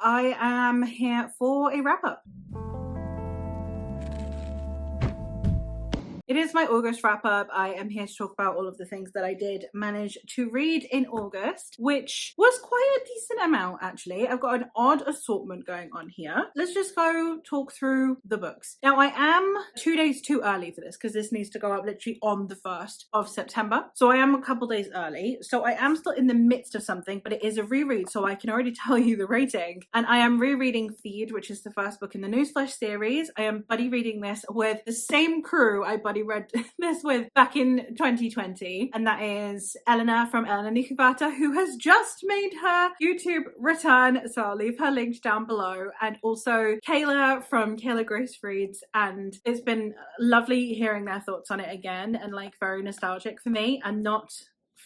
I am here for a wrap up. It is my August wrap up. I am here to talk about all of the things that I did manage to read in August, which was quite a decent amount actually. I've got an odd assortment going on here. Let's just go talk through the books. Now I am 2 days too early for this because this needs to go up literally on the 1st of September. So I am a couple days early. So I am still in the midst of something, but it is a reread. So I can already tell you the rating. And I am rereading Feed, which is the first book in the Newsflash series. I am buddy reading this with the same crew I buddy read this with back in 2020, and that is Eleanor from Eleanor Nikubata, who has just made her YouTube return, so I'll leave her linked down below, and also Kayla from Kayla Grace Reads, and it's been lovely hearing their thoughts on it again, and like very nostalgic for me, and not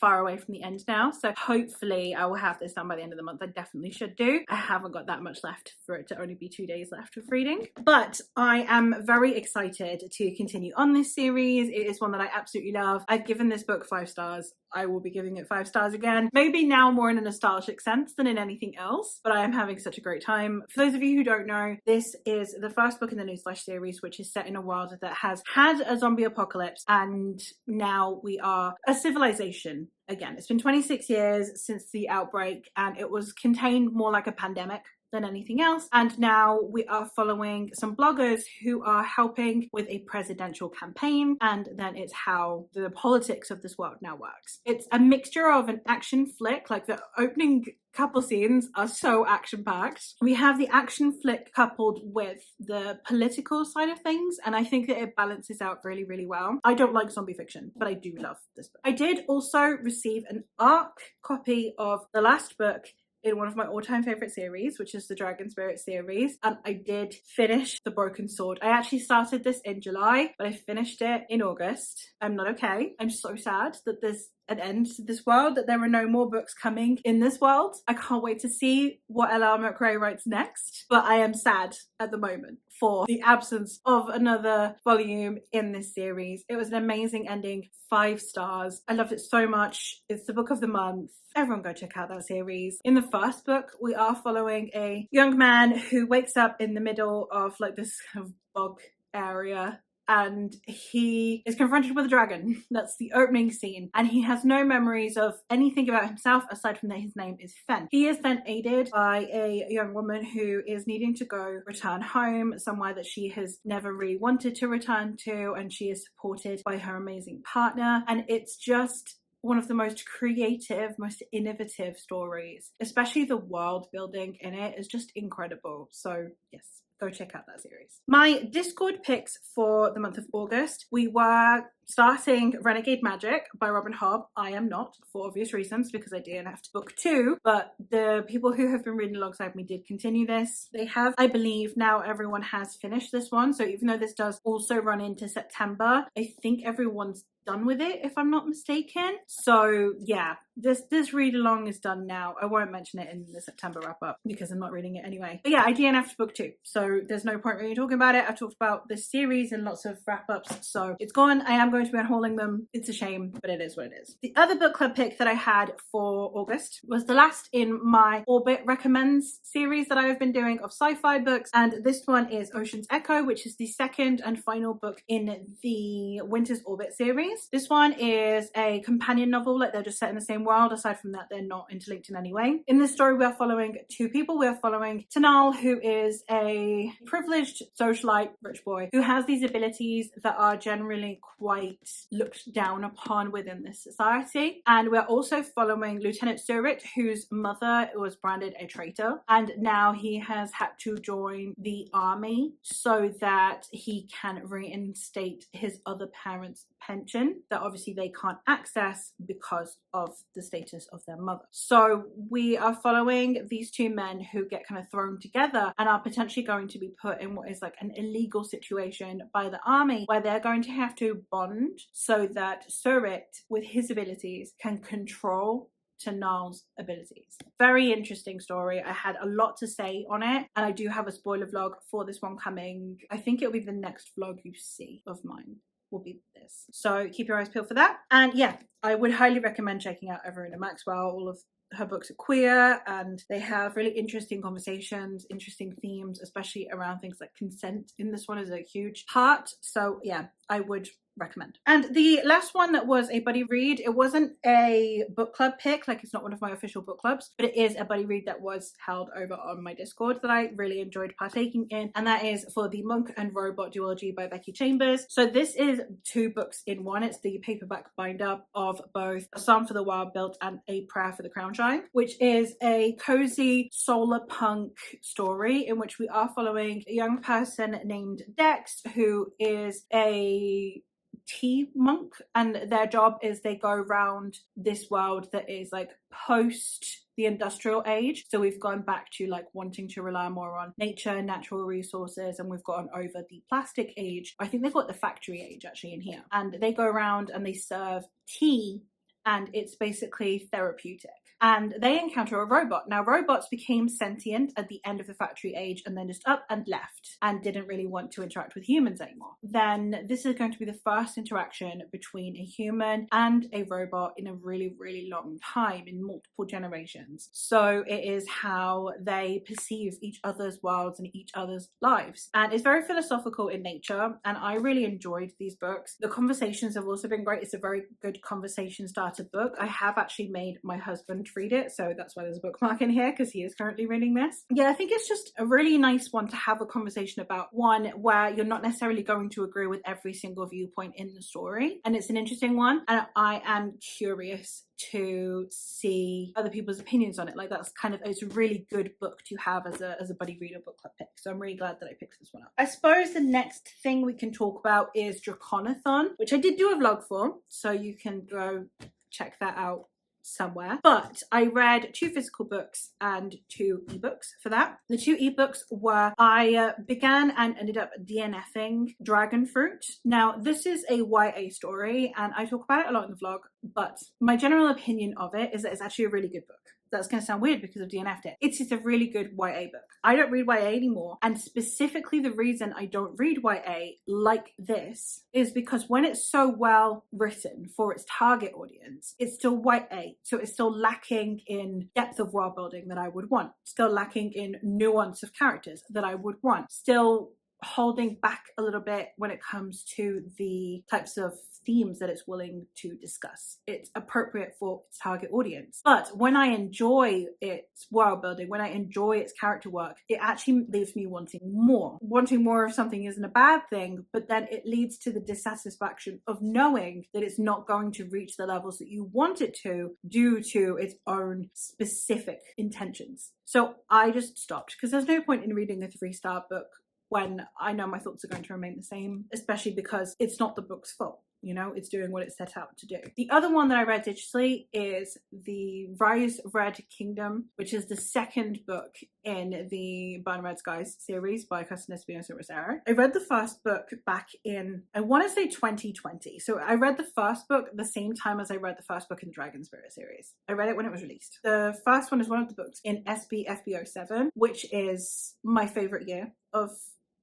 far away from the end now, so hopefully I will have this done by the end of the month. I definitely should do. I haven't got that much left for it to only be 2 days left of reading, but I am very excited to continue on this series. It is one that I absolutely love. I've given this book 5 stars. I will be giving it 5 stars again, maybe now more in a nostalgic sense than in anything else, but I am having such a great time. For those of you who don't know, this is the first book in the Newsflash series, which is set in a world that has had a zombie apocalypse, and now we are a civilization again. It's been 26 years since the outbreak, and it was contained more like a pandemic than anything else. And now we are following some bloggers who are helping with a presidential campaign, and then it's how the politics of this world now works. It's a mixture of an action flick, like the opening couple scenes are so action-packed. We have the action flick coupled with the political side of things, and I think that it balances out really, really well. I don't like zombie fiction, but I do love this book. I did also receive an ARC copy of the last book in one of my all-time favorite series, which is the Dragon Spirit series, and I did finish The Broken Sword. I actually started this in July, but I finished it in August. I'm not okay. I'm so sad that there's an end to this world, that there are no more books coming in this world. I can't wait to see what L.R. McRae writes next, but I am sad at the moment for the absence of another volume in this series. It was an amazing ending, 5 stars. I loved it so much. It's the book of the month. Everyone go check out that series. In the first book, we are following a young man who wakes up in the middle of like this kind of bog area, and he is confronted with a dragon. That's the opening scene, and he has no memories of anything about himself aside from that his name is Fen. He is then aided by a young woman who is needing to go return home, somewhere that she has never really wanted to return to, and she is supported by her amazing partner, and it's just one of the most creative, most innovative stories. Especially the world building in it is just incredible. So yes, go check out that series. My Discord picks for the month of August, we were starting Renegade Magic by Robin Hobb. I am not, for obvious reasons, because I DNF'd book 2, but the people who have been reading alongside me did continue this. They have, I believe, now everyone has finished this one, so even though this does also run into September, I think everyone's done with it, if I'm not mistaken. So yeah, this read along is done now. I won't mention it in the September wrap up because I'm not reading it anyway. But yeah, I DNF'd book 2, so there's no point really talking about it. I've talked about this series and lots of wrap ups, so it's gone. I am going to be unhauling them. It's a shame, but it is what it is. The other book club pick that I had for August was the last in my Orbit Recommends series that I have been doing of sci-fi books, and this one is Ocean's Echo, which is the second and final book in the Winter's Orbit series. This one is a companion novel, like they're just set in the same world. Aside from that, they're not interlinked in any way. In this story, we are following 2 people. We are following Tanal, who is a privileged socialite rich boy who has these abilities that are generally quite looked down upon within this society. And we're also following Lieutenant Surit, whose mother was branded a traitor, and now he has had to join the army so that he can reinstate his other parents' pension that obviously they can't access because of the status of their mother. So we are following these 2 men who get kind of thrown together and are potentially going to be put in what is like an illegal situation by the army, where they're going to have to bond so that Surit, with his abilities, can control Tanal's abilities. Very interesting story. I had a lot to say on it, and I do have a spoiler vlog for this one coming. I think it'll be the next vlog you see of mine. will be this. So keep your eyes peeled for that. And yeah, I would highly recommend checking out Everina Maxwell. All of her books are queer and they have really interesting conversations, interesting themes, especially around things like consent. In this one is a huge part. So yeah, I would recommend. And the last one that was a buddy read, it wasn't a book club pick, like it's not one of my official book clubs, but it is a buddy read that was held over on my Discord that I really enjoyed partaking in, and that is for the Monk and Robot duology by Becky Chambers. So this is 2 books in one. It's the paperback binder of both A Psalm for the Wild Built and A Prayer for the Crown Shine, which is a cozy solar punk story in which we are following a young person named Dex, who is a tea monk, and their job is they go around this world that is like post the industrial age. So we've gone back to like wanting to rely more on nature, natural resources, and we've gone over the plastic age. I think they've got the factory age actually in here, and they go around and they serve tea, and it's basically therapeutic. And they encounter a robot. Now, robots became sentient at the end of the factory age and then just up and left and didn't really want to interact with humans anymore. Then this is going to be the first interaction between a human and a robot in a really, really long time, in multiple generations. So it is how they perceive each other's worlds and each other's lives. And it's very philosophical in nature, and I really enjoyed these books. The conversations have also been great. It's a very good conversation starter book. I have actually made my husband read it, so that's why there's a bookmark in here, because he is currently reading this. Yeah, I think it's just a really nice one to have a conversation about, one where you're not necessarily going to agree with every single viewpoint in the story, and it's an interesting one, and I am curious to see other people's opinions on it. Like, that's kind of, it's a really good book to have as a buddy reader book club pick, so I'm really glad that I picked this one up. I suppose the next thing we can talk about is Draconathon, which I did do a vlog for, so you can go check that out somewhere. But I read 2 physical books and 2 ebooks for that. The 2 ebooks were, I began and ended up DNFing Dragon Fruit. Now, this is a YA story, and I talk about it a lot in the vlog, but my general opinion of it is that it's actually a really good book. That's going to sound weird because I've DNF'd it. It's a really good YA book. I don't read YA anymore, and specifically the reason I don't read YA like this is because when it's so well written for its target audience, it's still YA, so it's still lacking in depth of world building that I would want, still lacking in nuance of characters that I would want, still holding back a little bit when it comes to the types of themes that it's willing to discuss. It's appropriate for its target audience. But when I enjoy its world building, when I enjoy its character work, it actually leaves me wanting more. Wanting more of something isn't a bad thing, but then it leads to the dissatisfaction of knowing that it's not going to reach the levels that you want it to due to its own specific intentions. So I just stopped, because there's no point in reading a 3-star book when I know my thoughts are going to remain the same, especially because it's not the book's fault. You know, it's doing what it's set out to do. The other one that I read digitally is the Rise Red Kingdom, which is the 2nd book in the Burn Red Skies series by Kirsten Espinosa Rosero. I read the first book back in, I want to say 2020. So I read the first book the same time as I read the first book in the Dragon Spirit series. I read it when it was released. The first one is one of the books in SBFBO7, which is my favorite year of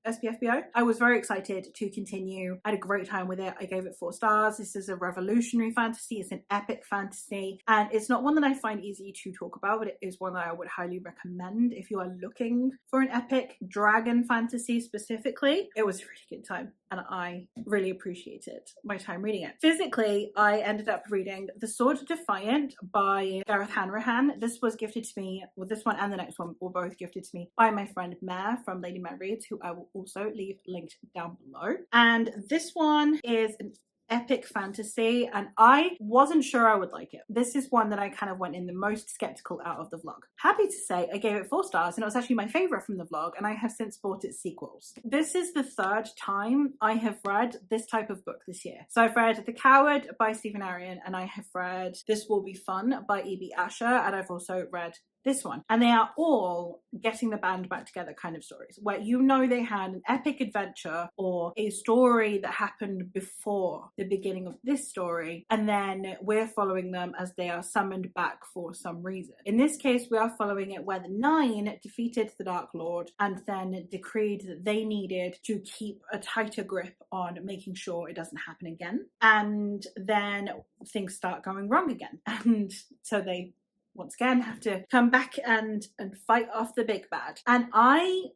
SBFBO. I was very excited to continue. I had a great time with it. I gave it 4 stars. This is a revolutionary fantasy. It's an epic fantasy, and it's not one that I find easy to talk about, but it is one that I would highly recommend if you are looking for an epic dragon fantasy specifically. It was a really good time, and I really appreciated my time reading it. Physically, I ended up reading The Sword Defiant by Gareth Hanrahan. This was gifted to me, well, this one and the next one were both gifted to me by my friend Mare from Lady Mare Reads, who I will also leave linked down below. And this one is an epic fantasy, and I wasn't sure I would like it. This is one that I kind of went in the most skeptical out of the vlog. Happy to say I gave it 4 stars, and it was actually my favorite from the vlog, and I have since bought its sequels. This is the 3rd time I have read this type of book this year. So I've read The Coward by Stephen Arion, and I have read This Will Be Fun by E.B. Asher, and I've also read this one. And they are all getting the band back together kind of stories, where you know they had an epic adventure or a story that happened before the beginning of this story, and then we're following them as they are summoned back for some reason. In this case, we are following it where the Nine defeated the Dark Lord and then decreed that they needed to keep a tighter grip on making sure it doesn't happen again. And then things start going wrong again. And so they once again have to come back and fight off the big bad. And I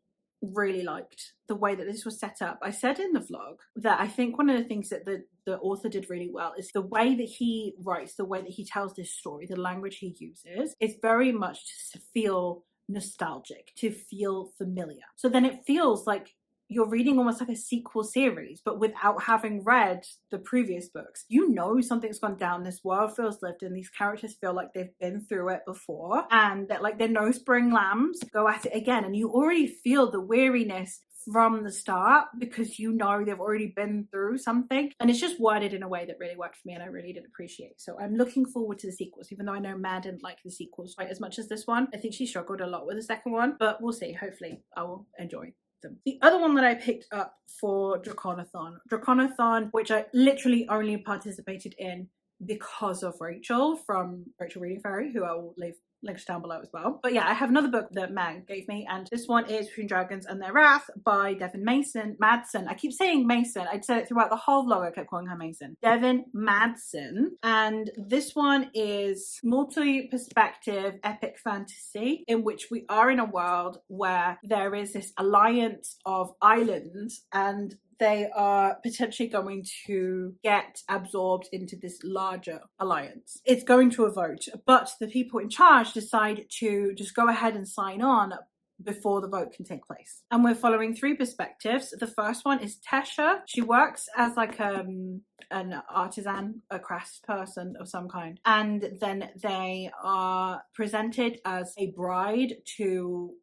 really liked the way that this was set up. I said in the vlog that I think one of the things that the author did really well is the way that he writes, the way that he tells this story, the language he uses is very much to feel nostalgic, to feel familiar. So then it feels like you're reading almost like a sequel series, but without having read the previous books. You know something's gone down, this world feels lived in, these characters feel like they've been through it before, and that like they're no spring lambs, go at it again. And you already feel the weariness from the start because you know they've already been through something, and it's just worded in a way that really worked for me and I really did appreciate. So I'm looking forward to the sequels, even though I know Mad didn't like the sequels quite as much as this one. I think she struggled a lot with the second one, but we'll see. Hopefully I will enjoy them. The other one that I picked up for Draconathon, which I literally only participated in because of Rachel from Rachel Reading Fairy, who I will leave links down below as well. But yeah, I have another book that Mag gave me, and this one is Between Dragons and Their Wrath by Devin Madsen. I keep saying Mason. I said it throughout the whole vlog. I kept calling her Mason. Devin Madsen. And this one is multi-perspective epic fantasy in which we are in a world where there is this alliance of islands, and they are potentially going to get absorbed into this larger alliance. It's going to a vote, but the people in charge decide to just go ahead and sign on before the vote can take place. And we're following three perspectives. The first one is Tesha. She works as like an artisan, a crafts person of some kind, and then they are presented as a bride to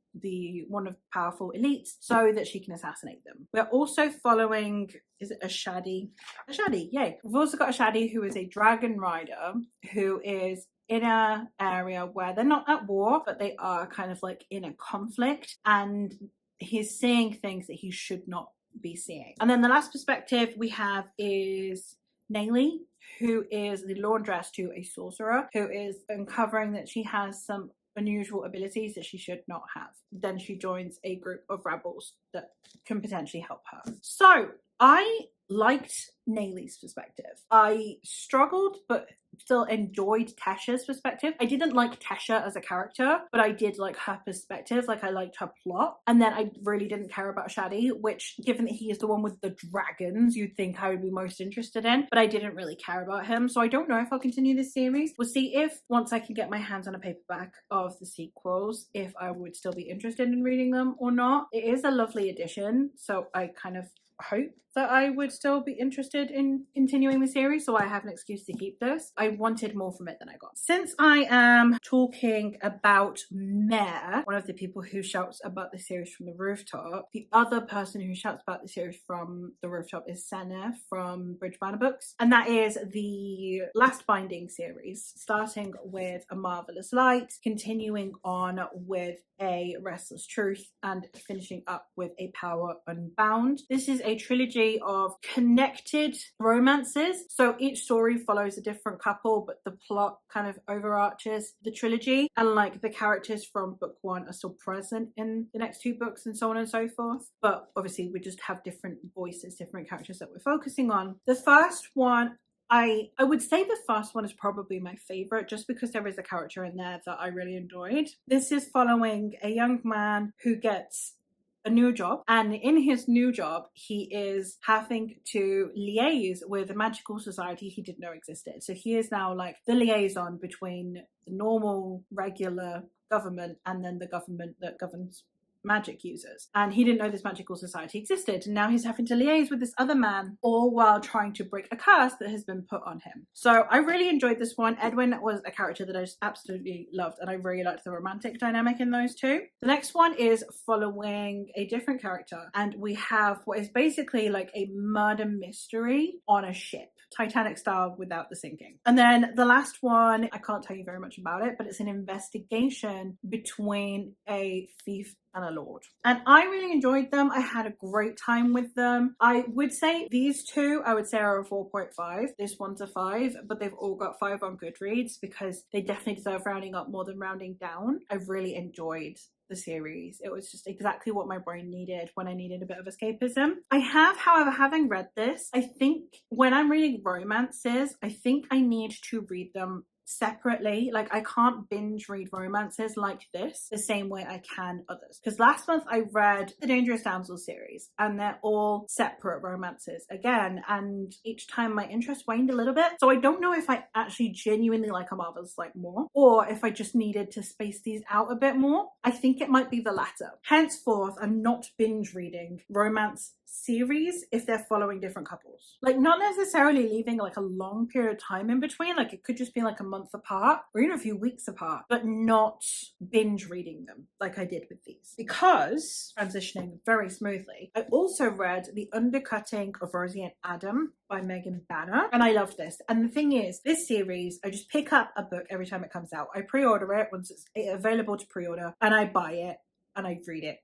one of the powerful elites so that she can assassinate them. We're also following, is it a Shadi? A Shadi, yay. We've also got a Shadi who is a dragon rider who is in an area where they're not at war, but they are kind of like in a conflict, and he's seeing things that he should not be seeing. And then the last perspective we have is Nayli, who is the laundress to a sorcerer, who is uncovering that she has some unusual abilities that she should not have. Then she joins a group of rebels that can potentially help her. So I liked Nayli's perspective. I struggled but still enjoyed Tesha's perspective. I didn't like Tesha as a character, but I did like her perspective. Like I liked her plot. And then I really didn't care about Shadi, which given that he is the one with the dragons, you'd think I would be most interested in, but I didn't really care about him. So I don't know if I'll continue this series. We'll see if once I can get my hands on a paperback of the sequels, if I would still be interested in reading them or not. It is a lovely addition, so I kind of hope that I would still be interested in continuing the series, so I have an excuse to keep this. I wanted more from it than I got. Since I am talking about Mare, one of the people who shouts about the series from the rooftop, the other person who shouts about the series from the rooftop is Senna from Bridge Banner Books, and that is the last binding series, starting with A Marvelous Light, continuing on with A Restless Truth, and finishing up with A Power Unbound. This is a trilogy of connected romances, so each story follows a different couple, but the plot kind of overarches the trilogy, and like the characters from book one are still present in the next two books and so on and so forth, but obviously we just have different voices, different characters that we're focusing on. The first one, I would say the first one is probably my favorite, just because there is a character in there that I really enjoyed. This is following a young man who gets a new job, and in his new job he is having to liaise with a magical society he didn't know existed. So he is now like the liaison between the normal regular government and then the government that governs magic users, and he didn't know this magical society existed, and now he's having to liaise with this other man, all while trying to break a curse that has been put on him. So I really enjoyed this one. Edwin was a character that I just absolutely loved, and I really liked the romantic dynamic in those two. The next one is following a different character, and we have what is basically like a murder mystery on a ship, Titanic style without the sinking. And then the last one, I can't tell you very much about it, but it's an investigation between a thief and a lord. And I really enjoyed them. I had a great time with them. I would say these two, I would say are a 4.5. This one's a 5, but they've all got 5 on Goodreads because they definitely deserve rounding up more than rounding down. I really enjoyed the series. It was just exactly what my brain needed when I needed a bit of escapism. I have, however, having read this, I think when I'm reading romances, I think I need to read them separately. Like, I can't binge read romances like this the same way I can others, because last month I read the Dangerous Damsel series and they're all separate romances again, and each time my interest waned a little bit. So I don't know if I actually genuinely like a Marvel's like more, or if I just needed to space these out a bit more. I think it might be the latter. Henceforth, I'm not binge reading romance series if they're following different couples, like not necessarily leaving like a long period of time in between. Like it could just be like a month apart or even a few weeks apart, but not binge reading them like I did with these. Because, transitioning very smoothly, I also read The Undercutting of Rosie and Adam by Megan Banner, and I loved this. And the thing is, this series, I just pick up a book every time it comes out. I pre-order it once it's available to pre-order, and I buy it and I read it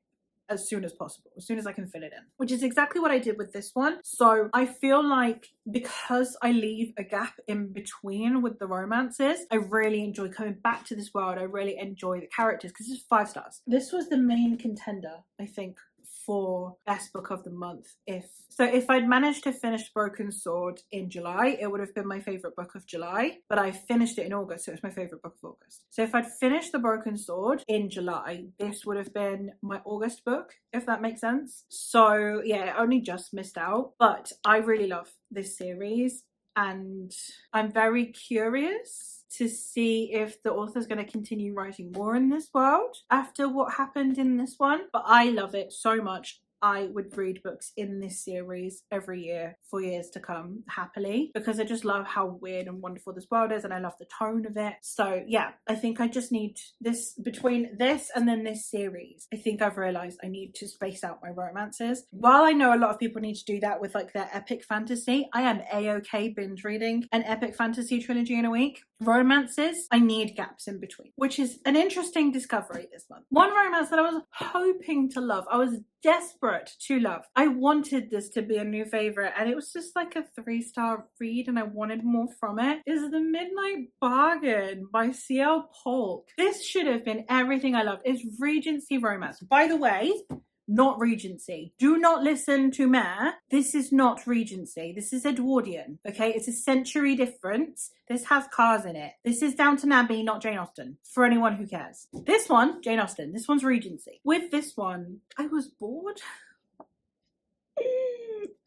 as soon as possible, as soon as I can fit it in, which is exactly what I did with this one. So I feel like because I leave a gap in between with the romances, I really enjoy coming back to this world. I really enjoy the characters because it's 5 stars. This was the main contender, I think, for best book of the month. If I'd managed to finish Broken Sword in July, it would have been my favorite book of July, but I finished it in August, so it's my favorite book of August. So if I'd finished The Broken Sword in July, this would have been my August book, if that makes sense. So yeah, it only just missed out, but I really love this series and I'm very curious to see if the author's going to continue writing more in this world after what happened in this one. But I love it so much. I would read books in this series every year for years to come, happily, because I just love how weird and wonderful this world is, and I love the tone of it. So yeah, I think I just need this, between this and then this series, I think I've realized I need to space out my romances. While I know a lot of people need to do that with like their epic fantasy, I am a-okay binge reading an epic fantasy trilogy in a week. Romances, I need gaps in between, which is an interesting discovery this month. One romance that I was hoping to love, I was desperate to love. I wanted this to be a new favorite, and it was just like a 3-star read, and I wanted more from it, is The Midnight Bargain by C.L. Polk. This should have been everything I loved. It's Regency romance. By the way, not Regency. Do not listen to Mare. This is not Regency. This is Edwardian. Okay, it's a century difference. This has cars in it. This is Downton Abbey, not Jane Austen, for anyone who cares. This one, Jane Austen. This one's Regency. With this one, I was bored.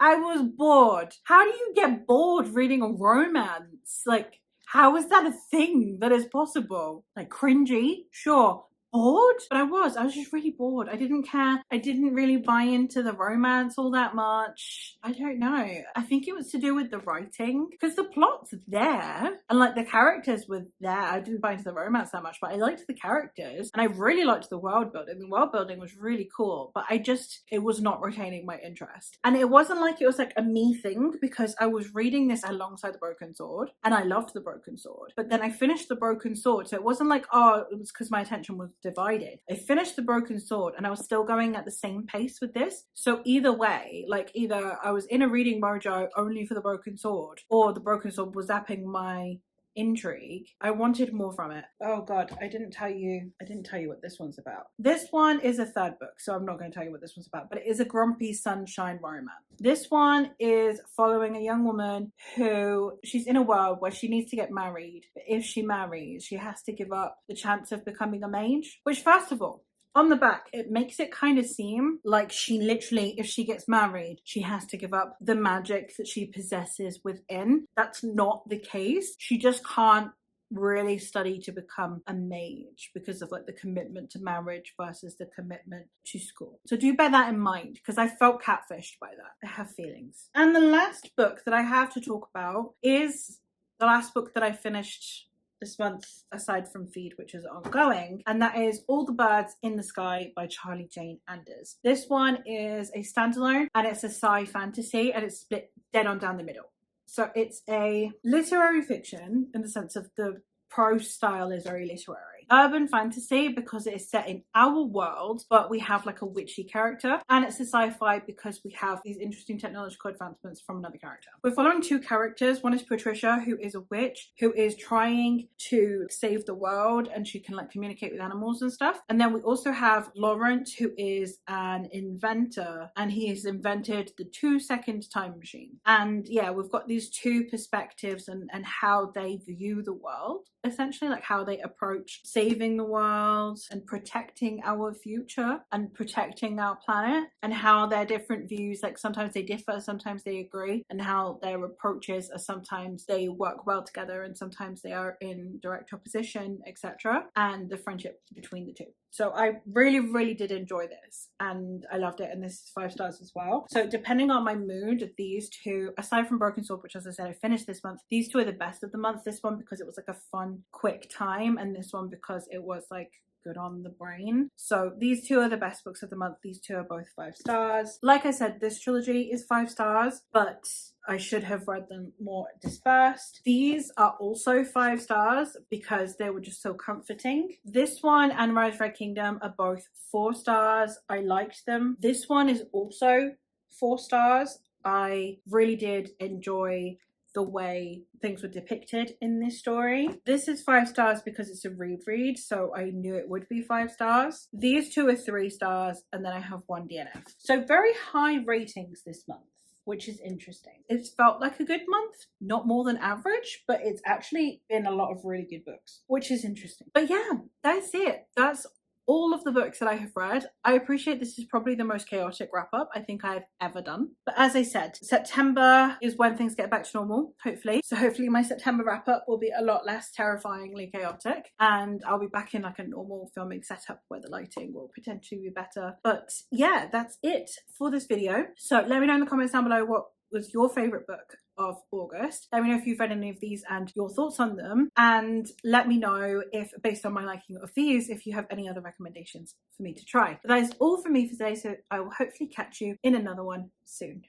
I was bored. How do you get bored reading a romance? Like, how is that a thing that is possible? Like, cringy? Sure. Bored? But I was just really bored. I didn't care. I didn't really buy into the romance all that much. I don't know. I think it was to do with the writing, because the plot's there and like the characters were there. I didn't buy into the romance that much, but I liked the characters and I really liked the world building. The world building was really cool, but it was not retaining my interest. And it wasn't like it was like a me thing, because I was reading this alongside The Broken Sword and I loved The Broken Sword, but then I finished The Broken Sword, so it wasn't like, oh, it was because my attention was divided. I finished The Broken Sword and I was still going at the same pace with this. So either way, like either I was in a reading mojo only for The Broken Sword, or The Broken Sword was zapping my intrigue. I wanted more from it. Oh god, I didn't tell you what this one's about. This one is a 3rd book, so I'm not going to tell you what this one's about, but it is a grumpy sunshine romance. This one is following a young woman who, she's in a world where she needs to get married, but if she marries, she has to give up the chance of becoming a mage, which, first of all, on the back, it makes it kind of seem like she literally, if she gets married, she has to give up the magic that she possesses within. That's not the case. She just can't really study to become a mage because of like the commitment to marriage versus the commitment to school. So do bear that in mind, because I felt catfished by that. I have feelings. And the last book that I have to talk about is the last book that I finished this month, aside from Feed, which is ongoing, and that is All the Birds in the Sky by Charlie Jane Anders. This one is a standalone, and it's a sci fantasy, and it's split dead on down the middle. So it's a literary fiction in the sense of the prose style is very literary. Urban fantasy because it is set in our world, but we have like a witchy character. And it's a sci-fi because we have these interesting technological advancements from another character. We're following two characters. One is Patricia, who is a witch, who is trying to save the world, and she can like communicate with animals and stuff. And then we also have Lawrence, who is an inventor, and he has invented the 2-second time machine. And yeah, we've got these two perspectives and how they view the world, essentially, like how they approach saving the world and protecting our future and protecting our planet, and how their different views, like sometimes they differ, sometimes they agree, and how their approaches are sometimes they work well together and sometimes they are in direct opposition, etc., and the friendship between the two. So I really did enjoy this, and I loved it, and this is 5 stars as well. So depending on my mood, these two, aside from Broken Sword, which as I said I finished this month, these two are the best of the month. This one because it was like a fun quick time, and this one because it was like good on the brain. So these two are the best books of the month. These two are both 5 stars. Like I said, this trilogy is 5 stars, but I should have read them more dispersed. These are also 5 stars because they were just so comforting. This one and Rise Red Kingdom are both 4 stars. I liked them. This one is also 4 stars. I really did enjoy the way things were depicted in this story. This is 5 stars because it's a reread, so I knew it would be 5 stars. These two are 3 stars, and then I have 1 DNF. So very high ratings this month, which is interesting. It's felt like a good month, not more than average, but it's actually been a lot of really good books, which is interesting. But yeah, that's it. That's all of the books that I have read. I appreciate this is probably the most chaotic wrap up I think I've ever done. But as I said, September is when things get back to normal, hopefully. So hopefully my September wrap up will be a lot less terrifyingly chaotic, and I'll be back in like a normal filming setup where the lighting will potentially be better. But yeah, that's it for this video. So let me know in the comments down below what was your favorite book of August. Let me know if you've read any of these and your thoughts on them, and let me know if, based on my liking of these, if you have any other recommendations for me to try. But that is all from me for today, so I will hopefully catch you in another one soon.